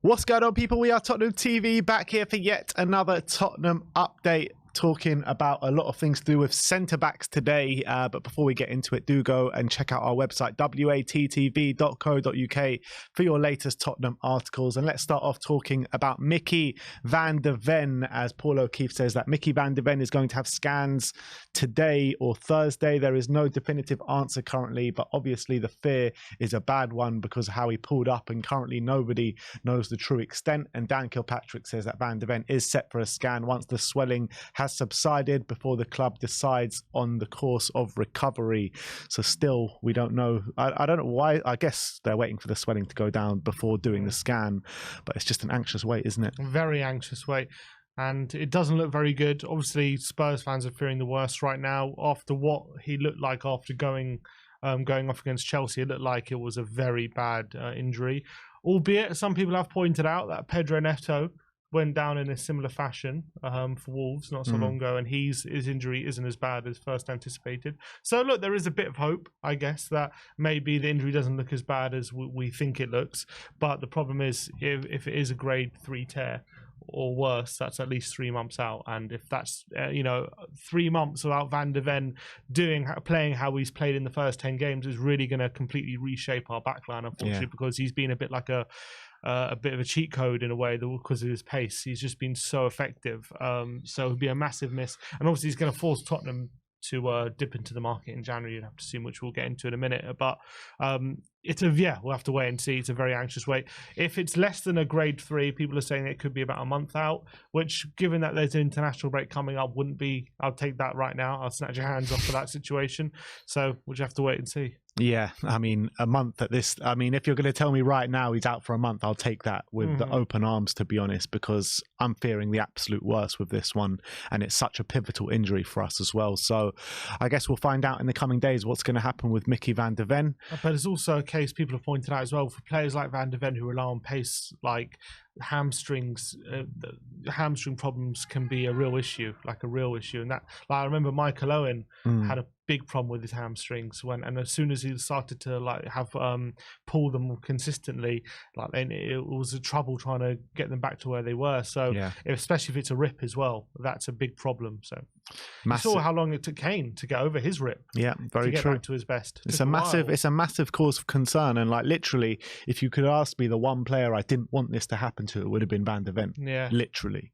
What's going on, people? We are Tottenham TV, back here for yet another Tottenham update, talking about a lot of things to do with centre-backs today. But before we get into it, do go and check out our website, WeAreTottenhamTV.co.uk, for your latest Tottenham articles. And let's start off talking about Micky van de Ven, as Paul O'Keefe says that Micky van de Ven is going to have scans today or Thursday. There is no definitive answer currently, but obviously the fear is a bad one because of how he pulled up, and currently nobody knows the true extent. And Dan Kilpatrick says that van de Ven is set for a scan once the swelling has subsided, before the club decides on the course of recovery. So still, we don't know. I don't know why. I guess they're waiting for the swelling to go down before doing the scan, but it's just an anxious wait, isn't it? Very anxious wait. And it doesn't look very good. Obviously, Spurs fans are fearing the worst right now. After what he looked like after going off against Chelsea, it looked like it was a very bad injury. Albeit, some people have pointed out that Pedro Neto went down in a similar fashion for Wolves not so long ago, and his injury isn't as bad as first anticipated. So look, there is a bit of hope, I guess, that maybe the injury doesn't look as bad as we think it looks. But the problem is, if it is a grade 3 tear or worse, that's at least 3 months out. And if that's 3 months without Van de Ven playing how he's played in the first 10 games, is really going to completely reshape our backline, unfortunately, because he's been a bit like a bit of a cheat code in a way, because of his pace. He's just been so effective. So it'd be a massive miss. And obviously he's going to force Tottenham to dip into the market in January, you'd have to assume, which we'll get into in a minute. But we'll have to wait and see. It's a very anxious wait. If it's less than a grade 3, people are saying it could be about a month out, which, given that there's an international break coming up, wouldn't be. I'll take that right now. I'll snatch your hands off of that situation. So we'll just have to wait and see. Yeah, I mean, a month at this. I mean, if you're going to tell me right now he's out for a month, I'll take that with the open arms, to be honest, because I'm fearing the absolute worst with this one, and it's such a pivotal injury for us as well. So I guess we'll find out in the coming days what's going to happen with Micky van de Ven. But there's also a case people have pointed out as well, for players like Van de Ven who rely on pace, like hamstring problems can be a real issue, and that, like, I remember Michael Owen had a big problem with his hamstrings and as soon as he started to have pull them consistently, then it was a trouble trying to get them back to where they were. So especially if it's a rip as well, that's a big problem. So you saw how long it took Kane to get over his rip. Yeah, very true. Back to his best. It's a massive cause of concern, and literally, if you could ask me the one player I didn't want this to happen to, it would have been Van de Ven. Yeah, literally.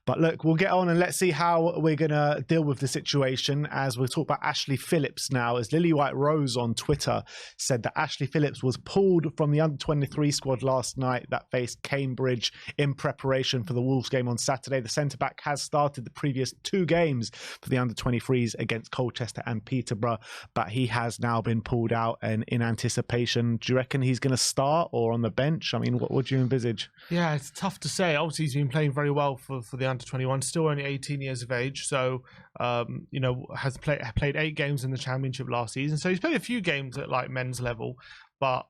But look, we'll get on and let's see how we're going to deal with the situation, as we'll talk about Ashley Phillips now, as Lily White Rose on Twitter said that Ashley Phillips was pulled from the under-23 squad last night that faced Cambridge in preparation for the Wolves game on Saturday. The centre-back has started the previous 2 games for the under-23s against Colchester and Peterborough, but he has now been pulled out and in anticipation. Do you reckon he's going to start or on the bench? I mean, what do you envisage? Yeah, it's tough to say. Obviously, he's been playing very well for the under-21, still only 18 years of age, so has played 8 games in the Championship last season, so he's played a few games at men's level, but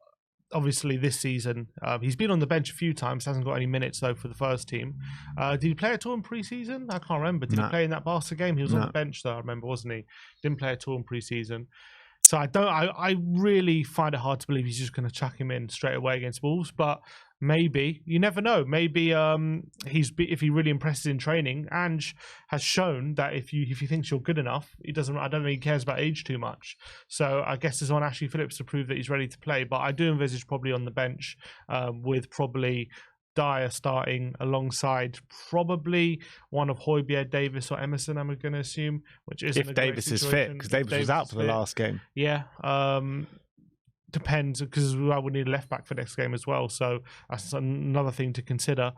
obviously this season he's been on the bench a few times, hasn't got any minutes though for the first team. Did he play at all in pre-season? I can't remember. Did he play in that Barca game? He was on the bench though, I remember, wasn't he? Didn't play at all in pre-season. So I really find it hard to believe he's just going to chuck him in straight away against Wolves, but maybe, you never know. Maybe if he really impresses in training, Ange has shown that if he thinks you're good enough, I don't think he cares about age too much. So I guess it's on Ashley Phillips to prove that he's ready to play. But I do envisage probably on the bench with probably Dyer starting alongside probably one of Højbjerg, Davis or Emerson, I'm going to assume, which isn't if Davis is fit, because Davis was out for the last game. Yeah. Depends, because I would need a left back for next game as well, so that's another thing to consider.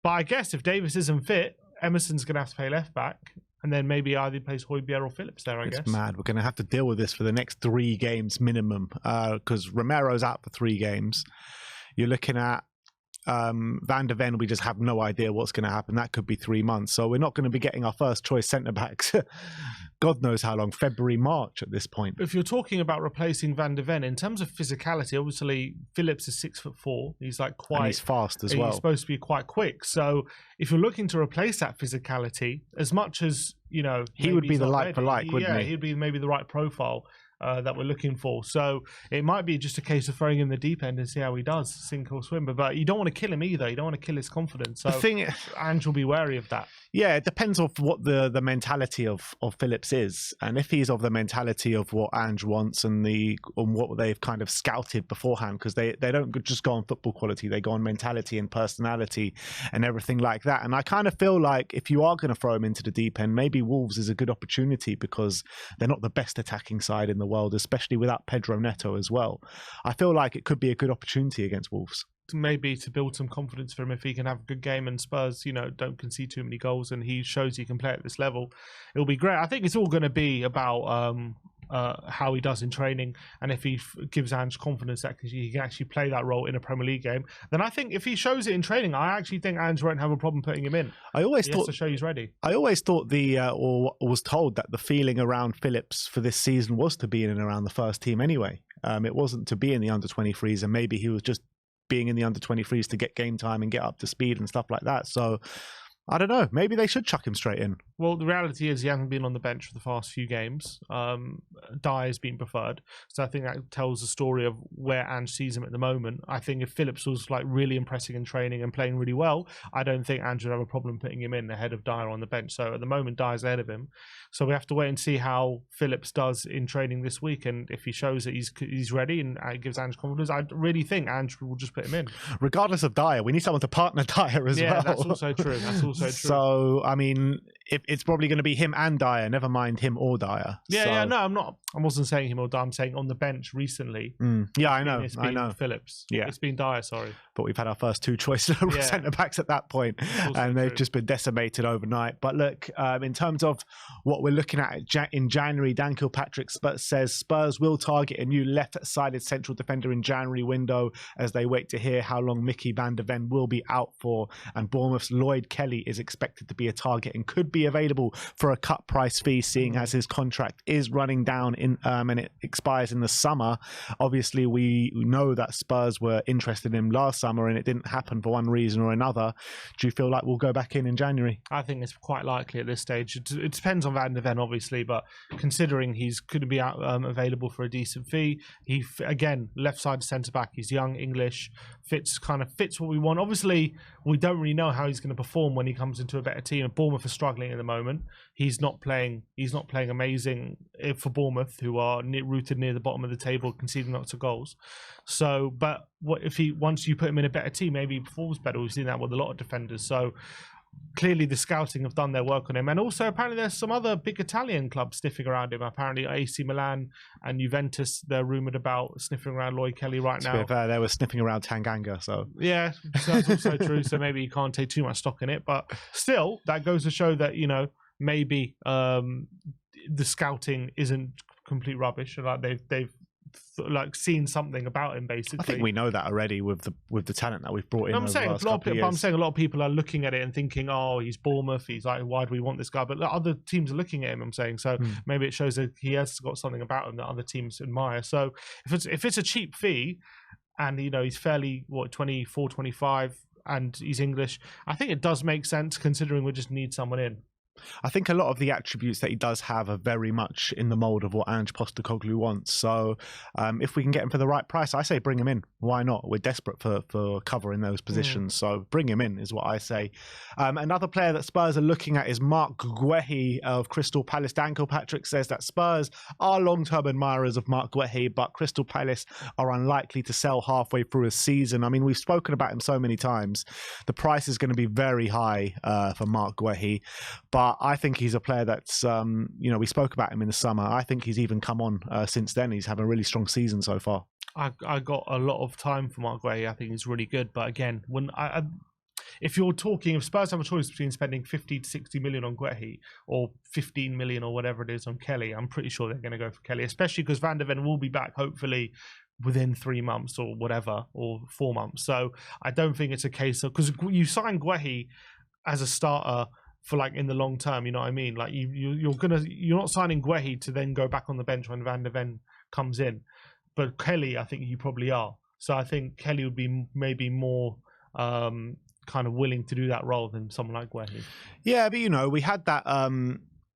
But I guess if Davis isn't fit, Emerson's going to have to play left back, and then maybe either plays Højbjerg or Phillips there, I guess. It's mad. We're going to have to deal with this for the next 3 games minimum, because Romero's out for 3 games. You're looking at Van de Ven, we just have no idea what's going to happen. That could be 3 months. So we're not going to be getting our first choice centre-backs. God knows how long, February, March at this point. If you're talking about replacing Van de Ven, in terms of physicality, obviously Phillips is 6'4". He's like quite... And he's fast as well. He's supposed to be quite quick. So if you're looking to replace that physicality, as much as, you know... He would be the like for like, wouldn't he? Yeah, he'd be maybe the right profile. that we're looking for. So it might be just a case of throwing him in the deep end and see how he does, sink or swim. But you don't want to kill him either. You don't want to kill his confidence. So Ange will be wary of that. Yeah, it depends on what the mentality of Phillips is, and if he's of the mentality of what Ange wants and what they've kind of scouted beforehand, because they don't just go on football quality, they go on mentality and personality and everything like that. And I kind of feel like if you are going to throw him into the deep end, maybe Wolves is a good opportunity because they're not the best attacking side in the world, especially without Pedro Neto as well. I feel like it could be a good opportunity against Wolves. Maybe to build some confidence for him if he can have a good game and Spurs, don't concede too many goals and he shows he can play at this level, it'll be great. I think it's all going to be about how he does in training, and if he gives Ange confidence that he can actually play that role in a Premier League game, then I think if he shows it in training, I actually think Ange won't have a problem putting him in. He has to show he's ready. I always thought or was told that the feeling around Phillips for this season was to be in and around the first team anyway. It wasn't to be in the under-23s, and maybe he was just being in the under-23s to get game time and get up to speed and stuff like that. So I don't know. Maybe they should chuck him straight in. Well, the reality is he hasn't been on the bench for the past few games. Dyer has been preferred. So I think that tells the story of where Ange sees him at the moment. I think if Phillips was really impressing in training and playing really well, I don't think Ange would have a problem putting him in ahead of Dyer on the bench. So at the moment, Dyer's ahead of him. So we have to wait and see how Phillips does in training this week. And if he shows that he's ready and gives Ange confidence, I really think Ange will just put him in. Regardless of Dyer, we need someone to partner Dyer as well. Yeah, that's also true. So, I mean, it's probably going to be him and Dyer, never mind him or Dyer. No, I wasn't saying him or Dyer. I'm saying on the bench recently. Yeah, I know. It's been Phillips. Yeah. It's been Dyer, sorry. But we've had our first two choice centre-backs at that point, and they've just been decimated overnight. But look, in terms of what we're looking at in January, Dan Kilpatrick says Spurs will target a new left-sided central defender in January window as they wait to hear how long Micky van der Ven will be out for. And Bournemouth's Lloyd Kelly is expected to be a target and could be available for a cut price fee, seeing as his contract is running down and it expires in the summer. Obviously, we know that Spurs were interested in him last summer and it didn't happen for one reason or another. Do you feel like we'll go back in January? I think it's quite likely at this stage. It depends on Van der Ven, obviously, but considering he's could be out, available for a decent fee, he again left side centre back. He's young, English, fits what we want. Obviously, we don't really know how he's going to perform when he comes into a better team. And Bournemouth are struggling at the moment. He's not playing amazing for Bournemouth, who are rooted near the bottom of the table, conceding lots of goals. So, but what if once you put him in a better team, maybe he performs better. We've seen that with a lot of defenders. So clearly the scouting have done their work on him. And also apparently there's some other big Italian clubs sniffing around him. Apparently AC Milan and Juventus, they're rumoured about sniffing around Lloyd Kelly right now. To be fair, they were sniffing around Tanganga. So yeah, that's also true. So maybe you can't take too much stock in it. But still, that goes to show that, maybe the scouting isn't complete rubbish. Like they've seen something about him, basically. I think we know that already with the talent that we've brought in. I'm saying a lot of people are looking at it and thinking, "Oh, he's Bournemouth. He's like, why do we want this guy?" But other teams are looking at him. I'm saying so. Maybe it shows that he has got something about him that other teams admire. So if it's a cheap fee, and he's fairly 24, 25, and he's English, I think it does make sense considering we just need someone in. I think a lot of the attributes that he does have are very much in the mould of what Ange Postecoglou wants. So if we can get him for the right price, I say bring him in. Why not? We're desperate for cover in those positions. So bring him in is what I say. Another player that Spurs are looking at is Mark Guehi of Crystal Palace. Dan Kilpatrick says that Spurs are long-term admirers of Mark Guehi, but Crystal Palace are unlikely to sell halfway through a season. I mean, we've spoken about him so many times. The price is going to be very high for Mark Guehi, but I think he's a player that's, we spoke about him in the summer. I think he's even come on since then. He's having a really strong season so far. I got a lot of time for Mark Guehi. I think he's really good. But again, if you're talking, if Spurs have a choice between spending 50 to 60 million on Guehi or 15 million or whatever it is on Kelly, I'm pretty sure they're going to go for Kelly, especially because Van der Ven will be back, hopefully, within 3 months or whatever, or 4 months. So I don't think it's a case of, because you sign Guehi as a starter for in the long term, you know what I mean? Like you're not signing Guehi to then go back on the bench when Van der Ven comes in. But Kelly, I think you probably are. So I think Kelly would be maybe more kind of willing to do that role than someone like Guehi. Yeah, but we had that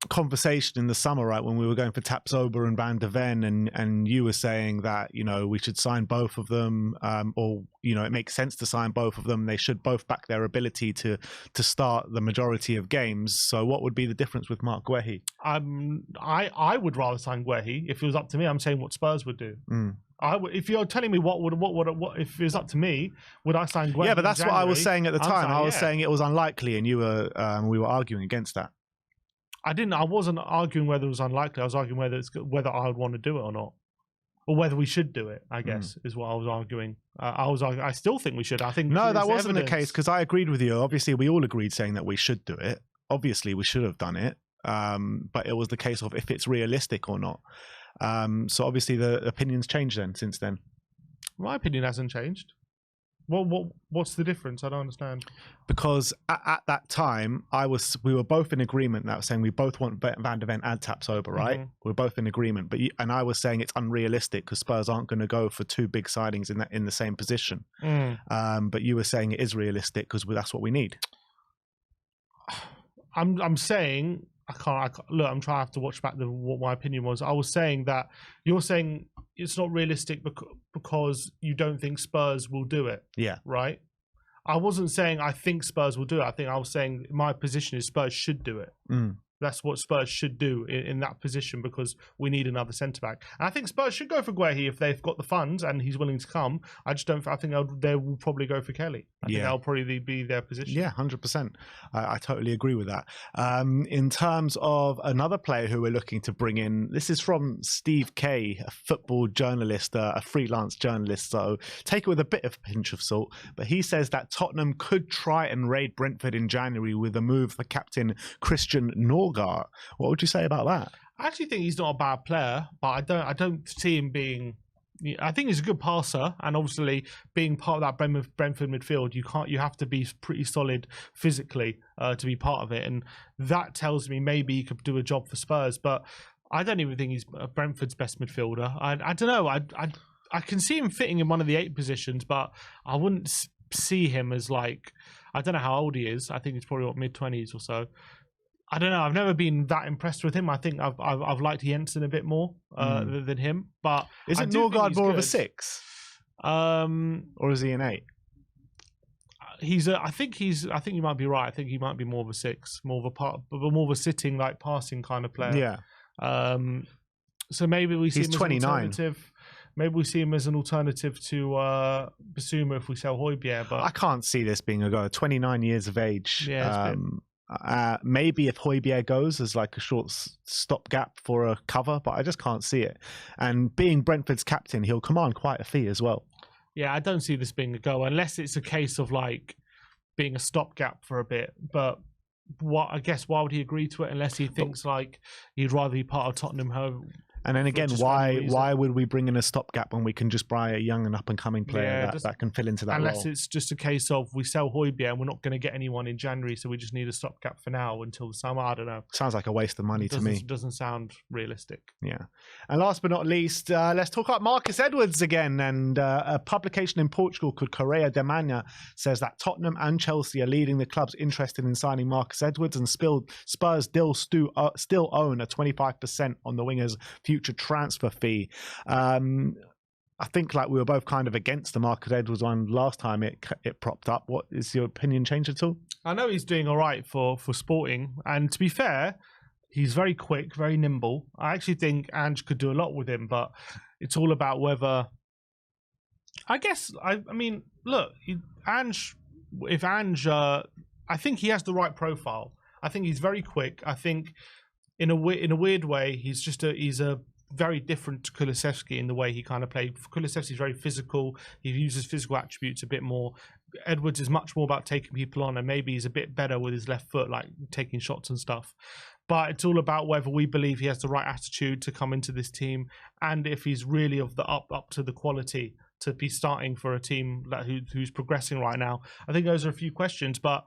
conversation in the summer, right, when we were going for Tapsoba and Van der Ven, and you were saying that, you know, we should sign both of them, or, you know, it makes sense to sign both of them. They should both back their ability to start the majority of games. So what would be the difference with Mark Guehi? I would rather sign Guehi. If it was up to me, I'm saying what Spurs would do. If you're telling me what if it was up to me, would I sign Guehi? Yeah, but that's what I was saying at the time. I was yeah. saying it was unlikely, and you were we were arguing against that. I wasn't arguing whether it was unlikely. I was arguing whether I would want to do it or not, or whether we should do it. I guess is what I was arguing. I still think we should. I think no, that wasn't the case, because I agreed with you. Obviously, we all agreed saying that we should do it. Obviously, we should have done it. But it was the case of if it's realistic or not. So obviously the opinions changed then since then. My opinion hasn't changed. What's the difference? I don't understand. Because at that time, we were both in agreement that saying we both want Van der Ven and Tapsoba, right? We're both in agreement, and I was saying it's unrealistic because Spurs aren't going to go for two big signings in the same position. But you were saying it is realistic because that's what we need. I'm saying I can't look. I'm trying to have to watch back what my opinion was. I was saying that you're saying it's not realistic because you don't think Spurs will do it. Yeah. Right. I wasn't saying I think Spurs will do it. I was saying my position is Spurs should do it. That's what Spurs should do in that position because we need another centre back. And I think Spurs should go for Guehi if they've got the funds and he's willing to come. I just don't. I think they will probably go for Kelly. I think that'll probably be their position. Yeah, 100%. I totally agree with that. In terms of another player who we're looking to bring in, this is from Steve Kay, a football journalist, a freelance journalist. So take it with a bit of a pinch of salt. But he says that Tottenham could try and raid Brentford in January with a move for captain Christian Norgaard. What would you say about that? I actually think he's not a bad player, but I don't see him being. I think he's a good passer, and obviously being part of that Brentford midfield, you have to be pretty solid physically to be part of it, and that tells me maybe he could do a job for Spurs. But I don't even think he's Brentford's best midfielder. I don't know. I can see him fitting in one of the 8 positions, but I wouldn't see him as like. I don't know how old he is. I think he's probably mid-20s or so. I don't know. I've never been that impressed with him. I think I've liked Jensen a bit more than him. But isn't Norgaard more of a 6? Or is he an 8? I think you might be right. I think he might be more of a 6, more of a sitting like passing kind of player. Yeah. So maybe we see him as 29. an alternative. Maybe we see him as an alternative to Basuma if we sell Højbjerg. But I can't see this being a go. 29 years of age. Yeah. Maybe if Højbjerg goes as like a short stopgap for a cover, but I just can't see it. And being Brentford's captain, he'll command quite a fee as well. Yeah, I don't see this being a go unless it's a case of like being a stopgap for a bit. But why would he agree to it unless he thinks like he'd rather be part of Tottenham home? And then again, why would we bring in a stopgap when we can just buy a young and up-and-coming player that can fill into that unless role? It's just a case of we sell Højbjerg and we're not going to get anyone in January, so we just need a stopgap for now until the summer. I don't know. Sounds like a waste of money to me. Doesn't sound realistic. Yeah. And last but not least, let's talk about Marcus Edwards again. And a publication in Portugal called Correia da Manhã says that Tottenham and Chelsea are leading the clubs interested in signing Marcus Edwards, and Spurs still own a 25% on the winger's future transfer fee. I think like we were both kind of against the Marcus Edwards one last time it propped up. What is your opinion changed at all? I know he's doing all right for Sporting, and to be fair, he's very quick, very nimble. I actually think Ange could do a lot with him, but it's all about whether. I mean, look, Ange. I think he has the right profile. I think he's very quick. I think in a weird way, he's a very different to Kulusevski in the way he kind of played. Kulusevski is very physical. He uses physical attributes a bit more. Edwards is much more about taking people on, and maybe he's a bit better with his left foot, like taking shots and stuff. But it's all about whether we believe he has the right attitude to come into this team, and if he's really of the up to the quality to be starting for a team who's progressing right now. I think those are a few questions, but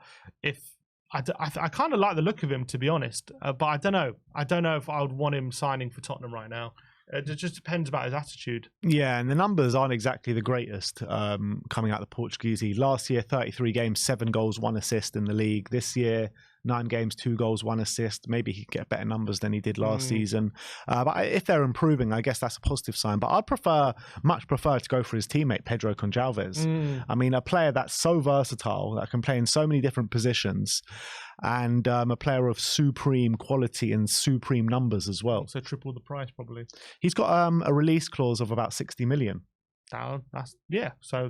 I kind of like the look of him, to be honest, but I don't know. I don't know if I would want him signing for Tottenham right now. It just depends about his attitude. Yeah, and the numbers aren't exactly the greatest coming out of the Portuguese. Last year, 33 games, 7 goals, 1 assist in the league. This year, 9 games, 2 goals, 1 assist. Maybe he'd get better numbers than he did last season. But if they're improving, I guess that's a positive sign. But I'd much prefer to go for his teammate, Pedro Gonçalves. I mean, a player that's so versatile, that can play in so many different positions, and a player of supreme quality and supreme numbers as well. So triple the price, probably. He's got a release clause of about 60 million. So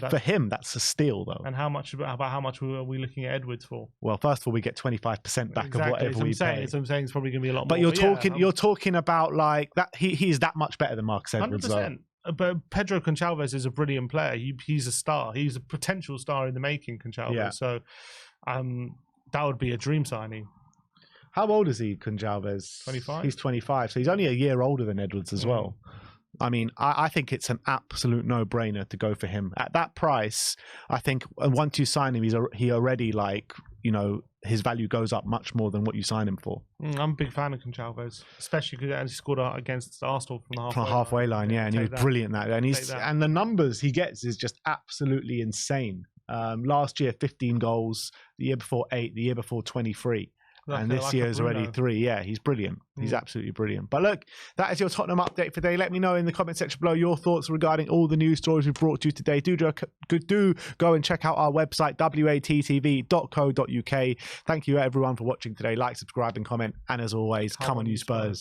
for him, that's a steal, though. And how much are we looking at Edwards for? Well, first of all, we get 25% back of whatever we pay. So I'm saying it's probably going to be a lot more. But you're talking about like that. He's that much better than Marcus Edwards, 100%. But Pedro Gonçalves is a brilliant player. He's a star. He's a potential star in the making, Gonçalves. Yeah. So that would be a dream signing. How old is he, Gonçalves? 25. He's 25, so he's only a year older than Edwards as well. I mean, I think it's an absolute no-brainer to go for him. At that price, I think once you sign him, he already, like, you know, his value goes up much more than what you sign him for. I'm a big fan of Gonçalves, especially because he scored against Arsenal from the halfway line. Yeah, and he was brilliant at that. And the numbers he gets is just absolutely insane. Last year, 15 goals. The year before, 8. The year before, 23. And this year's already 3. Yeah, he's brilliant. He's absolutely brilliant. But look, that is your Tottenham update for today. Let me know in the comment section below your thoughts regarding all the news stories we've brought to you today. Do go and check out our website, WeAreTottenhamTV.co.uk. Thank you everyone for watching today. Like, subscribe and comment. And as always, come on you Spurs.